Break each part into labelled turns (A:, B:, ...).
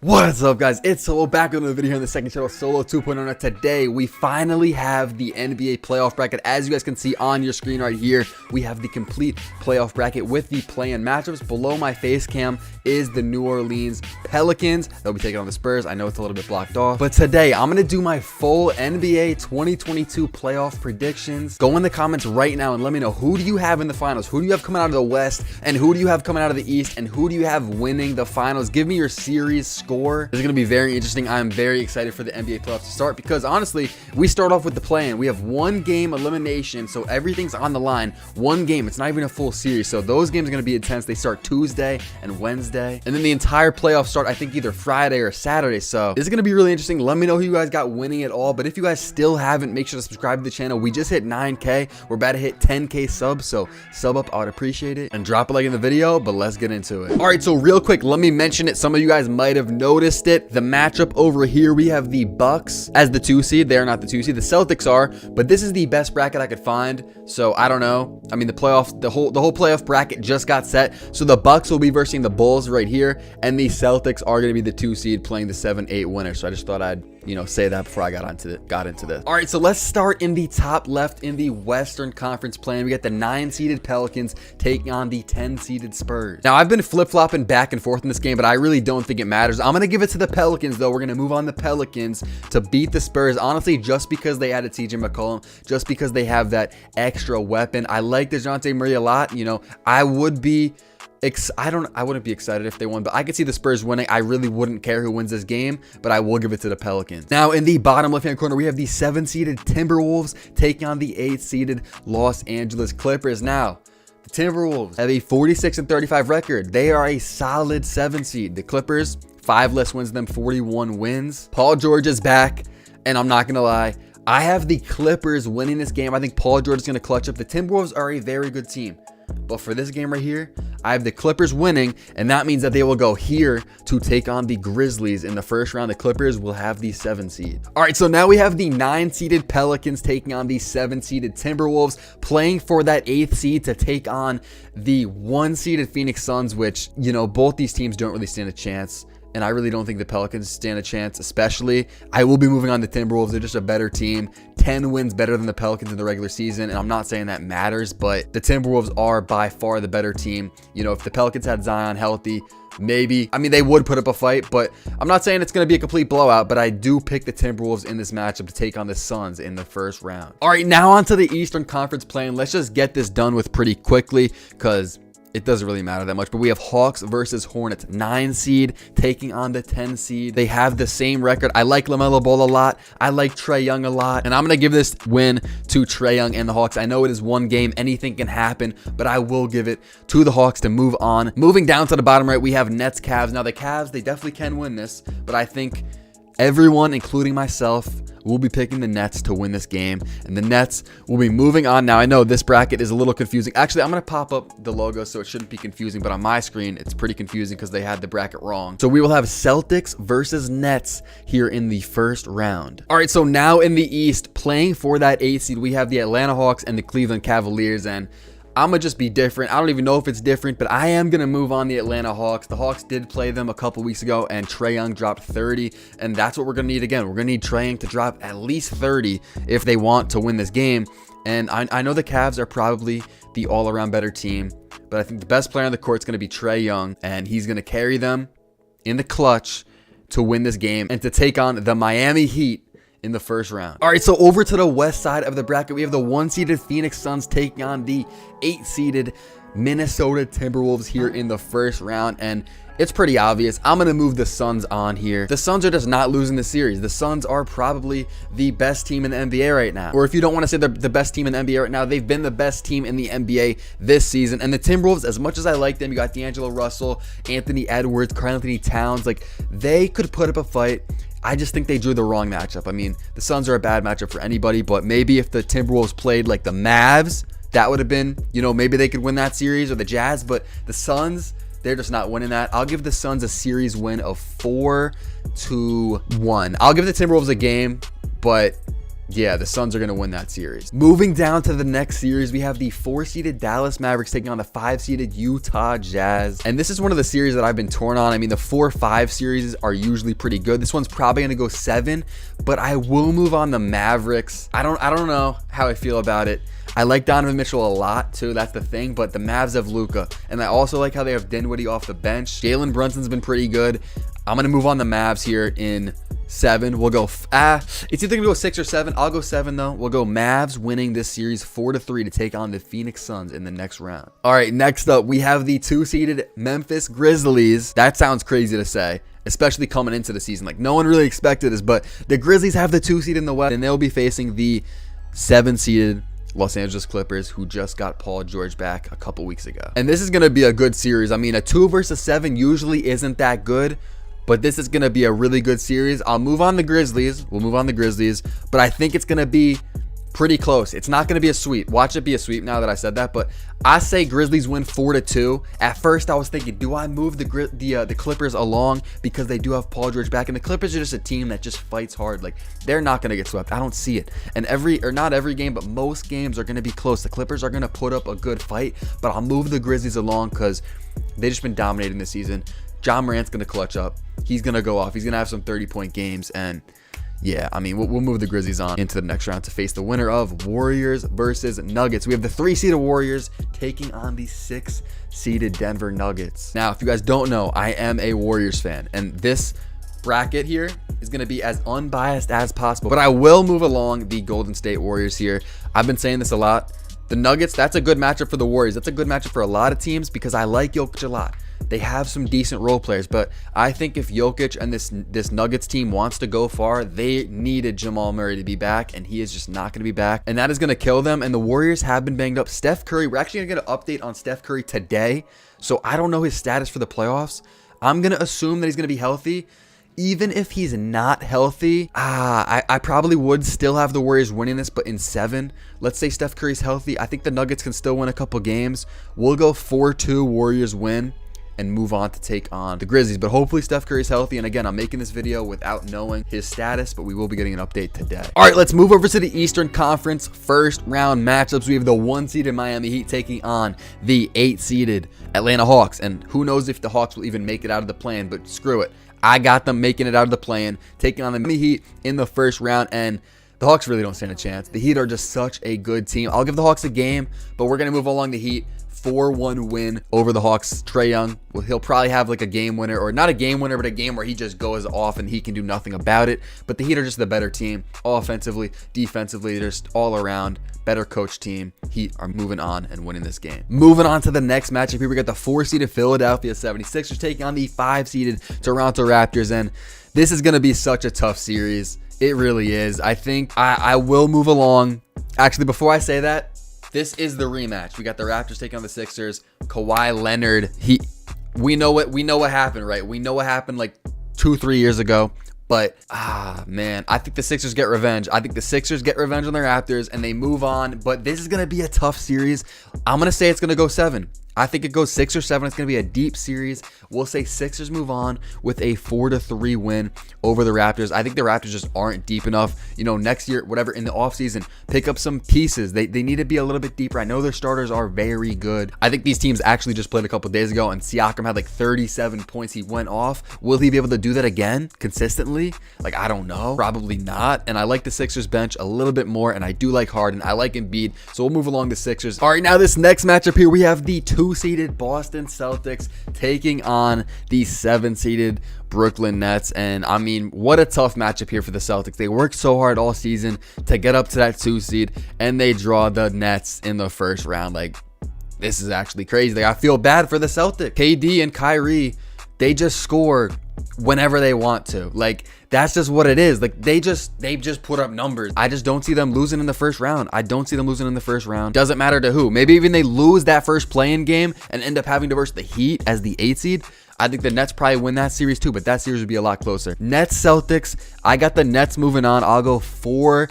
A: What's up, guys? It's Solo back on the video here in the second channel, Solo 2.0. Now today we finally have the NBA playoff bracket. As you guys can see on your screen right here, we have the complete playoff bracket with the play-in matchups. Below my face cam is the New Orleans Pelicans. They'll be taking on the Spurs. I know it's a little bit blocked off, but today I'm gonna do my full NBA 2022 playoff predictions. Go in the comments right now and let me know, who do you have in the finals? Who do you have coming out of the West? And who do you have coming out of the East? And who do you have winning the finals? Give me your series score. This is going to be very interesting. I'm very excited for the NBA playoffs to start because honestly, we start off with the play-in. We have one game elimination, so everything's on the line. One game. It's not even a full series, so those games are going to be intense. They start Tuesday and Wednesday, and then the entire playoffs start, I think, either Friday or Saturday. So this is going to be really interesting. Let me know who you guys got winning it all, but if you guys still haven't, make sure to subscribe to the channel. We just hit 9K. We're about to hit 10K subs, so sub up. I would appreciate it, and drop a like in the video, but let's get into it. All right, so real quick, let me mention it. Some of you guys might have noticed it. The matchup over here, we have the Bucks as the 2 seed. They're not the 2 seed. The Celtics are, but this is the best bracket I could find. So I don't know. I mean, the whole playoff bracket just got set. So the Bucks will be versing the Bulls right here, and the Celtics are going to be the 2 seed playing the 7-8 winner. So I just thought I'd say that before I got into this. All right, so let's start in the top left in the Western Conference play-in. We got the 9-seeded Pelicans taking on the 10-seeded Spurs. Now, I've been flip-flopping back and forth in this game, but I really don't think it matters. I'm going to give it to the Pelicans, though. We're going to move on the Pelicans to beat the Spurs, honestly, just because they added CJ McCollum, just because they have that extra weapon. I like DeJounte Murray a lot. I wouldn't be excited if they won, but I could see the Spurs winning. I really wouldn't care who wins this game, but I will give it to the Pelicans. Now, in the bottom left-hand corner, we have the 7-seeded Timberwolves taking on the 8-seeded Los Angeles Clippers. Now, the Timberwolves have a 46-35 record. They are a solid 7 seed. The Clippers, 5 less wins than them, 41 wins. Paul George is back, and I'm not gonna lie, I have the Clippers winning this game. I think Paul George is gonna clutch up. The Timberwolves are a very good team, but for this game right here, I have the Clippers winning, and that means that they will go here to take on the Grizzlies in the first round. The Clippers will have the 7 seed. All right, so now we have the 9-seeded Pelicans taking on the 7-seeded Timberwolves, playing for that 8th seed to take on the 1-seeded Phoenix Suns, which, both these teams don't really stand a chance. And I really don't think the Pelicans stand a chance, especially. I will be moving on to Timberwolves. They're just a better team. 10 wins better than the Pelicans in the regular season. And I'm not saying that matters, but the Timberwolves are by far the better team. If the Pelicans had Zion healthy, maybe. I mean, they would put up a fight, but I'm not saying it's going to be a complete blowout, but I do pick the Timberwolves in this matchup to take on the Suns in the first round. All right, now on to the Eastern Conference play-in. Let's just get this done with pretty quickly because it doesn't really matter that much, but we have Hawks versus Hornets, 9 seed taking on the 10 seed. They have the same record. I like LaMelo Ball a lot. I like Trae Young a lot, and I'm going to give this win to Trae Young and the Hawks. I know it is one game. Anything can happen, but I will give it to the Hawks to move on. Moving down to the bottom right, we have Nets Cavs. Now, the Cavs, they definitely can win this, but I think everyone, including myself, will be picking the Nets to win this game, and the Nets will be moving on. Now, I know this bracket is a little confusing. Actually, I'm going to pop up the logo, so it shouldn't be confusing, but on my screen, it's pretty confusing because they had the bracket wrong. So we will have Celtics versus Nets here in the first round. All right, so now in the East, playing for that 8 seed, we have the Atlanta Hawks and the Cleveland Cavaliers, and I'm going to just be different. I don't even know if it's different, but I am going to move on the Atlanta Hawks. The Hawks did play them a couple weeks ago, and Trae Young dropped 30, and that's what we're going to need again. We're going to need Trae Young to drop at least 30 if they want to win this game. And I know the Cavs are probably the all-around better team, but I think the best player on the court is going to be Trae Young, and he's going to carry them in the clutch to win this game and to take on the Miami Heat in the first round. All right, so over to the west side of the bracket, we have the 1-seeded Phoenix Suns taking on the 8-seeded Minnesota Timberwolves here in the first round, and it's pretty obvious. I'm going to move the Suns on here. The Suns are just not losing the series. The Suns are probably the best team in the NBA right now. Or if you don't want to say they're the best team in the NBA right now, they've been the best team in the NBA this season. And the Timberwolves, as much as I like them, you got D'Angelo Russell, Anthony Edwards, Karl-Anthony Towns, like they could put up a fight. I just think they drew the wrong matchup. I mean, the Suns are a bad matchup for anybody, but maybe if the Timberwolves played like the Mavs, that would have been, maybe they could win that series, or the Jazz, but the Suns, they're just not winning that. I'll give the Suns a series win of 4-1. I'll give the Timberwolves a game, but Yeah, the Suns are going to win that series. Moving down to the next series, we have the 4-seeded Dallas Mavericks taking on the 5-seeded Utah Jazz. And this is one of the series that I've been torn on. I mean, the 4-5 series are usually pretty good. This one's probably going to go 7, but I will move on the Mavericks. I don't know how I feel about it. I like Donovan Mitchell a lot too. That's the thing. But the Mavs have Luka, and I also like how they have Dinwiddie off the bench. Jalen Brunson's been pretty good. I'm gonna move on the Mavs here in 7. We'll go. It's either gonna go 6 or 7. I'll go 7 though. We'll go Mavs winning this series 4-3 to take on the Phoenix Suns in the next round. All right, next up we have the 2-seeded Memphis Grizzlies. That sounds crazy to say, especially coming into the season. Like no one really expected this, but the Grizzlies have the 2 seed in the West, and they'll be facing the 7-seeded Los Angeles Clippers, who just got Paul George back a couple weeks ago. And this is going to be a good series. I mean, a 2 versus 7 usually isn't that good, but this is going to be a really good series. I'll move on the Grizzlies. We'll move on the Grizzlies, but I think it's going to be pretty close. It's not going to be a sweep. Watch it be a sweep now that I said that, but I say Grizzlies win 4-2. At first, I was thinking, do I move the Clippers along because they do have Paul George back? And the Clippers are just a team that just fights hard. Like they're not going to get swept. I don't see it. And not every game, but most games are going to be close. The Clippers are going to put up a good fight, but I'll move the Grizzlies along because they've just been dominating this season. John Morant's going to clutch up. He's going to go off. He's going to have some 30-point games, and yeah, I mean, we'll move the Grizzlies on into the next round to face the winner of Warriors versus Nuggets. We have the 3-seeded Warriors taking on the 6-seeded Denver Nuggets. Now, if you guys don't know, I am a Warriors fan, and this bracket here is going to be as unbiased as possible, but I will move along the Golden State Warriors here. I've been saying this a lot. The Nuggets, that's a good matchup for the Warriors. That's a good matchup for a lot of teams because I like Jokic a lot. They have some decent role players, but I think if Jokic and this Nuggets team wants to go far, they needed Jamal Murray to be back, and he is just not going to be back, and that is going to kill them. And the Warriors have been banged up. Steph Curry, we're actually going to get an update on Steph Curry today, so I don't know his status for the playoffs. I'm going to assume that he's going to be healthy. Even if he's not healthy, I probably would still have the Warriors winning this, but in 7. Let's say Steph Curry's healthy. I think the Nuggets can still win a couple games. We'll go 4-2 Warriors win and move on to take on the Grizzlies. But hopefully Steph Curry's healthy. And again, I'm making this video without knowing his status, but we will be getting an update today. All right, let's move over to the Eastern Conference first round matchups. We have the 1-seeded Miami Heat taking on the 8-seeded Atlanta Hawks. And who knows if the Hawks will even make it out of the play-in, but screw it. I got them making it out of the play-in, taking on the Miami Heat in the first round, and the Hawks really don't stand a chance. The Heat are just such a good team. I'll give the Hawks a game, but we're going to move along the Heat. 4-1 win over the Hawks. Trae Young, well, he'll probably have like a game winner, or not a game winner, but a game where he just goes off and he can do nothing about it. But the Heat are just the better team, offensively, defensively, just all around better coach team. Heat are moving on and winning this game. Moving on to the next matchup here, we got the 4-seeded Philadelphia 76ers taking on the 5-seeded Toronto Raptors, and this is going to be such a tough series. It really is. I think I will move along. Actually, before I say that, this is the rematch. We got the Raptors taking on the Sixers. Kawhi Leonard. We know what happened, right? We know what happened like 2-3 years ago. But, man, I think the Sixers get revenge. I think the Sixers get revenge on the Raptors and they move on. But this is going to be a tough series. I'm going to say it's going to go 7. I think it goes 6 or 7. It's going to be a deep series. We'll say Sixers move on with a 4-3 win over the Raptors. I think the Raptors just aren't deep enough. You know, next year, whatever, in the offseason, pick up some pieces. They need to be a little bit deeper. I know their starters are very good. I think these teams actually just played a couple days ago, and Siakam had like 37 points. He went off. Will he be able to do that again consistently? Like, I don't know. Probably not. And I like the Sixers bench a little bit more, and I do like Harden. I like Embiid. So we'll move along the Sixers. All right, now this next matchup here, we have the 2-seeded Boston Celtics taking on the 7-seeded Brooklyn Nets. And I mean, what a tough matchup here for the Celtics. They worked so hard all season to get up to that 2 seed, and they draw the Nets in the first round. Like, this is actually crazy. Like, I feel bad for the Celtics. KD and Kyrie, they just score whenever they want to. Like, that's just what it is. Like, they've just put up numbers. I just don't see them losing in the first round. I don't see them losing in the first round. Doesn't matter to who. Maybe even they lose that first play-in game and end up having to verse the Heat as the 8 seed. I think the Nets probably win that series too, but that series would be a lot closer. Nets Celtics, I got the Nets moving on. I'll go 4-2.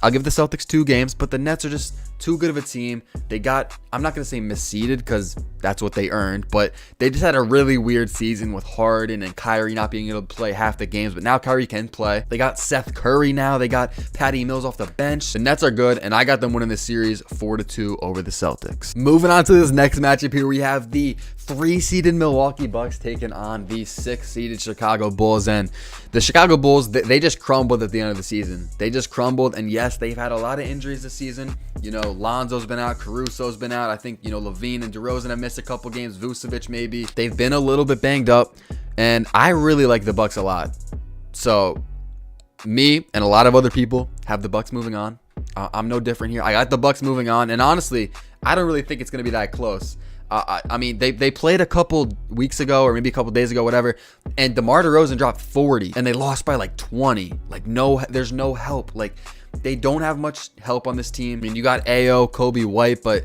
A: I'll give the Celtics 2 games, but the Nets are just too good of a team. They got, I'm not going to say misseeded because that's what they earned, but they just had a really weird season with Harden and Kyrie not being able to play half the games, but now Kyrie can play. They got Seth Curry now. They got Patty Mills off the bench. The Nets are good, and I got them winning this series 4-2 over the Celtics. Moving on to this next matchup here, we have the 3-seeded Milwaukee Bucks taking on the 6-seeded Chicago Bulls, and the Chicago Bulls, they just crumbled at the end of the season. They just crumbled, and yes, they've had a lot of injuries this season. You know, Lonzo's been out, Caruso's been out. I think, you know, Levine and DeRozan have missed a couple games, Vucevic maybe. They've been a little bit banged up, and I really like the Bucks a lot. So, me and a lot of other people have the Bucks moving on. I'm no different here. I got the Bucks moving on, and honestly, I don't really think it's going to be that close. I mean, they played a couple weeks ago or maybe a couple days ago, whatever, and DeMar DeRozan dropped 40, and they lost by like 20. Like, there's no help. Like, they don't have much help on this team. I mean, you got AO, Kobe White, but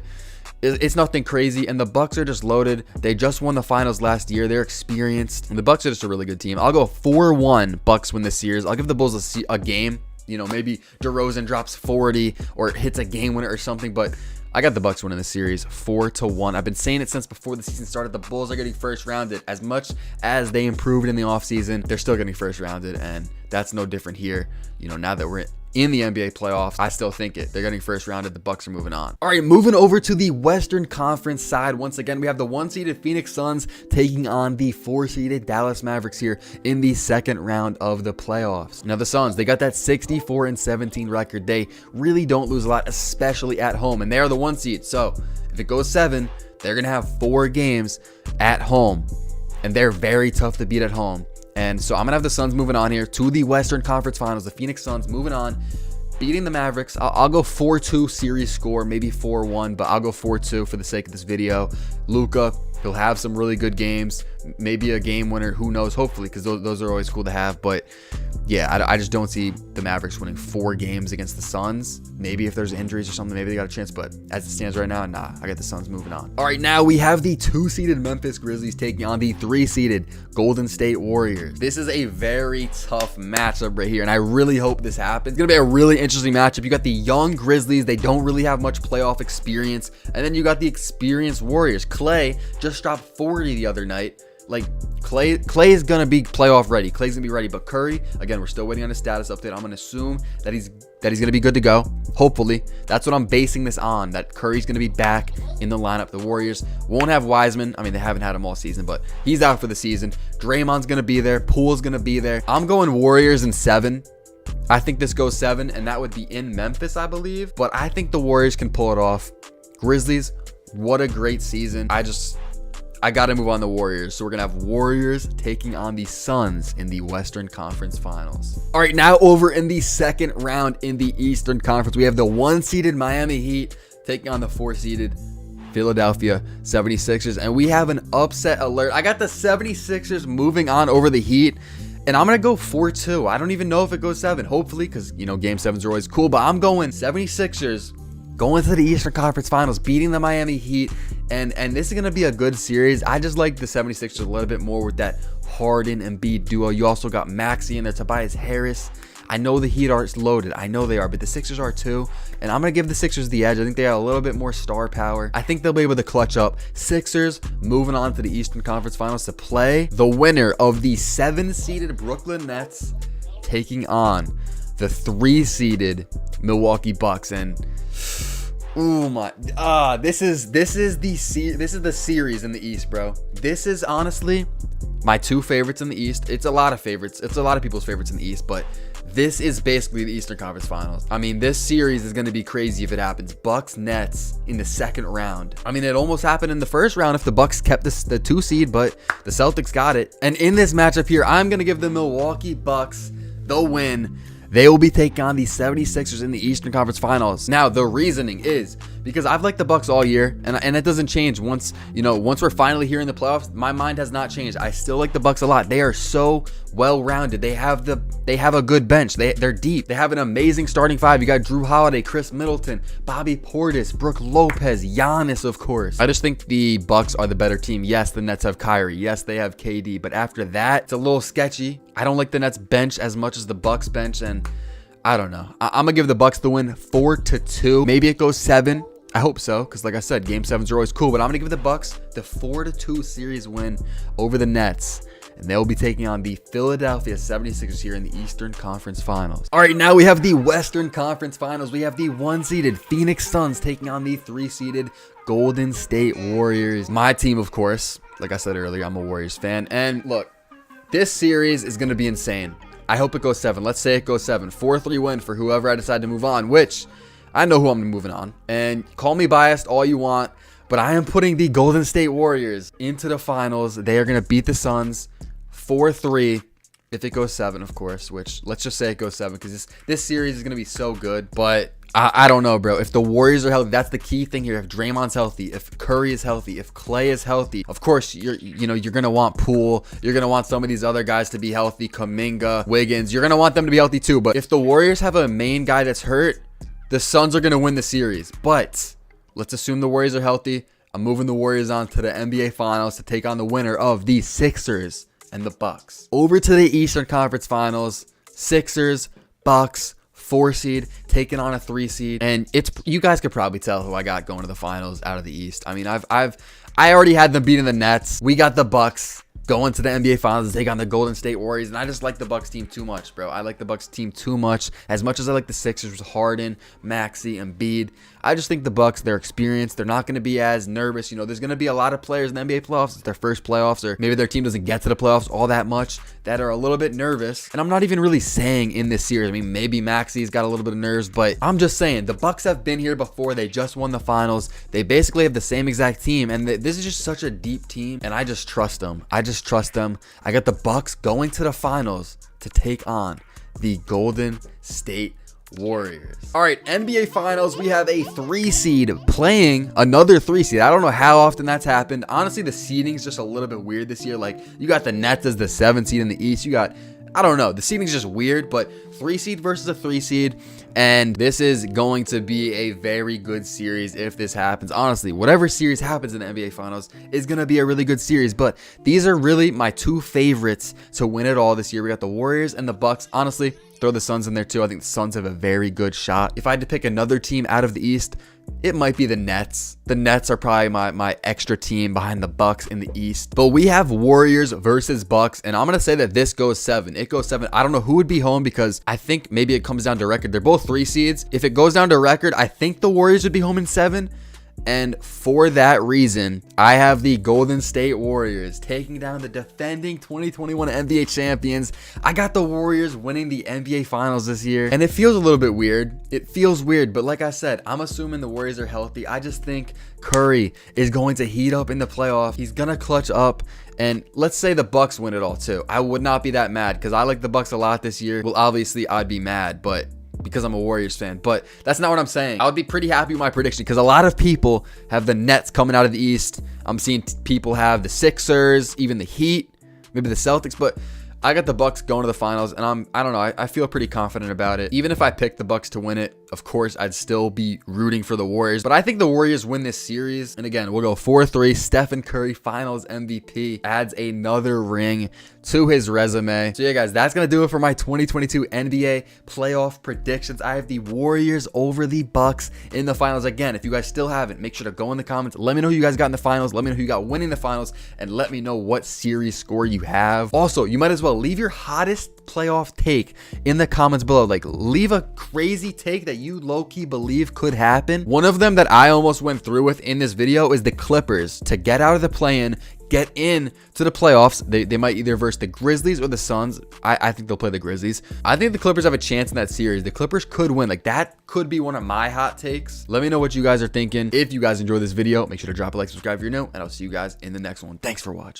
A: it's nothing crazy, and the Bucks are just loaded. They just won the finals last year. They're experienced, and the Bucks are just a really good team. I'll go 4-1 Bucks win this series. I'll give the Bulls a game. You know, maybe DeRozan drops 40 or hits a game winner or something, but I got the Bucks winning the series 4-1. I've been saying it since before the season started. The Bulls are getting first rounded. As much as they improved in the offseason, they're still getting first rounded, and that's no different here. You know, now that we're in the NBA playoffs, I still think it. They're getting first rounded. The Bucks are moving on. All right, moving over to the Western Conference side. Once again, we have the 1-seeded Phoenix Suns taking on the 4-seeded Dallas Mavericks here in the second round of the playoffs. Now, the Suns, they got that 64-17 record. They really don't lose a lot, especially at home, and they are the 1 seed. So if it goes 7, they're going to have 4 games at home, and they're very tough to beat at home. And so I'm going to have the Suns moving on here to the Western Conference Finals. The Phoenix Suns moving on, beating the Mavericks. I'll go 4-2 series score, maybe 4-1, but I'll go 4-2 for the sake of this video. Luka, he'll have some really good games, maybe a game winner, who knows, hopefully, because those are always cool to have. But yeah, I just don't see the Mavericks winning 4 games against the Suns. Maybe if there's injuries or something, maybe they got a chance, but as it stands right now, nah, I got the Suns moving on. All right, now we have the 2-seeded Memphis Grizzlies taking on the 3-seeded Golden State Warriors. This is a very tough matchup right here, and I really hope this happens. It's gonna be a really interesting matchup. You got the young Grizzlies, they don't really have much playoff experience, and then you got the experienced Warriors. Clay just dropped 40 the other night. Like, Clay is going to be playoff ready. Clay's going to be ready. But Curry, again, we're still waiting on his status update. I'm going to assume that he's going to be good to go. Hopefully. That's what I'm basing this on, that Curry's going to be back in the lineup. The Warriors won't have Wiseman. I mean, they haven't had him all season, but he's out for the season. Draymond's going to be there. Poole's going to be there. I'm going Warriors in 7. I think this goes 7, and that would be in Memphis, I believe. But I think the Warriors can pull it off. Grizzlies, what a great season. I got to move on the Warriors. So we're going to have Warriors taking on the Suns in the Western Conference Finals. All right, now over in the second round in the Eastern Conference, we have the 1-seeded Miami Heat taking on the 4-seeded Philadelphia 76ers. And we have an upset alert. I got the 76ers moving on over the Heat. And I'm going to go 4-2. I don't even know if it goes 7. Hopefully, because, you know, Game 7s are always cool. But I'm going 76ers going to the Eastern Conference Finals, beating the Miami Heat. And this is going to be a good series. I just like the 76ers a little bit more with that Harden and Embiid duo. You also got Maxey in there, Tobias Harris. I know the Heat are loaded. I know they are, but the Sixers are too. And I'm going to give the Sixers the edge. I think they have a little bit more star power. I think they'll be able to clutch up. Sixers moving on to the Eastern Conference Finals to play the winner of the 7-seeded Brooklyn Nets taking on the 3-seeded Milwaukee Bucks. And oh my, this is the series in the East, bro. This is honestly my 2 favorites in the East. It's a lot of favorites. It's a lot of people's favorites in the East, but this is basically the Eastern Conference Finals. I mean, this series is going to be crazy if it happens. Bucks Nets in the second round. I mean, it almost happened in the first round if the Bucks kept the 2 seed, but the Celtics got it. And in this matchup here, I'm going to give the Milwaukee Bucks the win. They will be taking on the 76ers in the Eastern Conference Finals. Now, the reasoning is because I've liked the Bucks all year, and it doesn't change once we're finally here in the playoffs. My mind has not changed. I still like the Bucks a lot. They are so well-rounded. They have a good bench. They're deep. They have an amazing starting 5. You got Drew Holiday, Chris Middleton, Bobby Portis, Brook Lopez, Giannis, of course. I just think the Bucks are the better team. Yes, the Nets have Kyrie. Yes, they have KD, but after that, it's a little sketchy. I don't like the Nets bench as much as the Bucks bench, and I don't know. I'm gonna give the Bucks the win 4-2. Maybe it goes 7. I hope so, because like I said, Game 7s are always cool. But I'm going to give the Bucks the 4-2 series win over the Nets. And they'll be taking on the Philadelphia 76ers here in the Eastern Conference Finals. All right, now we have the Western Conference Finals. We have the 1-seeded Phoenix Suns taking on the 3-seeded Golden State Warriors. My team, of course. Like I said earlier, I'm a Warriors fan. And look, this series is going to be insane. I hope it goes 7. Let's say it goes 7. 4-3 win for whoever I decide to move on, which I know who I'm moving on. And call me biased all you want, but I am putting the Golden State Warriors into the finals. They are going to beat the Suns 4-3 if it goes 7, of course, which let's just say it goes 7 because this series is going to be so good. But I don't know, bro. If the Warriors are healthy, that's the key thing here. If Draymond's healthy, if Curry is healthy, if Clay is healthy, of course, you're going to want Poole. You're going to want some of these other guys to be healthy, Kuminga, Wiggins. You're going to want them to be healthy too. But if the Warriors have a main guy that's hurt, the Suns are going to win the series. But let's assume the Warriors are healthy. I'm moving the Warriors on to the NBA Finals to take on the winner of the Sixers and the Bucks. Over to the Eastern Conference Finals. Sixers, Bucks, 4-seed taking on a 3-seed, and you guys could probably tell who I got going to the finals out of the East. I mean, I already had them beating the Nets. We got the Bucks going to the NBA Finals to take on the Golden State Warriors, and I just like the Bucks team too much, bro. I like the Bucks team too much. As much as I like the Sixers with Harden, Maxey, Embiid, I just think the Bucks, they're experienced. They're not going to be as nervous. There's going to be a lot of players in the NBA playoffs. It's their first playoffs, or maybe their team doesn't get to the playoffs all that much, that are a little bit nervous. And I'm not even really saying in this series. I mean, maybe Maxey's got a little bit of nerves, but I'm just saying the Bucks have been here before. They just won the finals. They basically have the same exact team, and this is just such a deep team, and I just trust them. I got the Bucks going to the finals to take on the Golden State Warriors. All right, NBA Finals, we have a 3-seed playing another 3-seed. I don't know how often that's happened. Honestly, the seeding is just a little bit weird this year. Like, you got the Nets as the 7-seed in the East. You got, I don't know, the seeding is just weird, but 3-seed versus a 3-seed, and this is going to be a very good series if this happens. Honestly, whatever series happens in the NBA Finals is going to be a really good series, but these are really my two favorites to win it all this year. We got the Warriors and the Bucks. Honestly, throw the Suns in there too. I think the Suns have a very good shot. If I had to pick another team out of the East, it might be the Nets. The Nets are probably my extra team behind the Bucks in the East. But we have Warriors versus Bucks, and I'm going to say that this goes 7. It goes 7. I don't know who would be home because I think maybe it comes down to record. They're both 3 seeds. If it goes down to record, I think the Warriors would be home in 7. And for that reason, I have the Golden State Warriors taking down the defending 2021 NBA champions. I got the Warriors winning the NBA Finals this year, and it feels a little bit weird. It feels weird, but like I said, I'm assuming the Warriors are healthy. I just think Curry is going to heat up in the playoff. He's going to clutch up. And let's say the Bucks win it all too. I would not be that mad because I like the Bucks a lot this year. Well, obviously, I'd be mad, but because I'm a Warriors fan, but that's not what I'm saying. I would be pretty happy with my prediction because a lot of people have the Nets coming out of the East. I'm seeing people have the Sixers, even the Heat, maybe the Celtics, but I got the Bucks going to the finals, and I don't know, I feel pretty confident about it. Even if I picked the Bucks to win it, of course, I'd still be rooting for the Warriors, but I think the Warriors win this series. And again, we'll go 4-3. Stephen Curry, Finals MVP, adds another ring to his resume. So yeah, guys, that's gonna do it for my 2022 NBA playoff predictions. I have the Warriors over the Bucks in the finals. Again, if you guys still haven't, make sure to go in the comments. Let me know who you guys got in the finals. Let me know who you got winning the finals, and let me know what series score you have. Also, you might as well leave your hottest playoff take in the comments below. Like, leave a crazy take that you low-key believe could happen. One of them that I almost went through with in this video is the Clippers to get out of the play-in, get in to the playoffs. They might either verse the Grizzlies or the Suns. I think they'll play the Grizzlies. I think the Clippers have a chance in that series. The Clippers could win. Like, that could be one of my hot takes. Let me know what you guys are thinking. If you guys enjoyed this video, make sure to drop a like, subscribe if you're new, and I'll see you guys in the next one. Thanks for watching.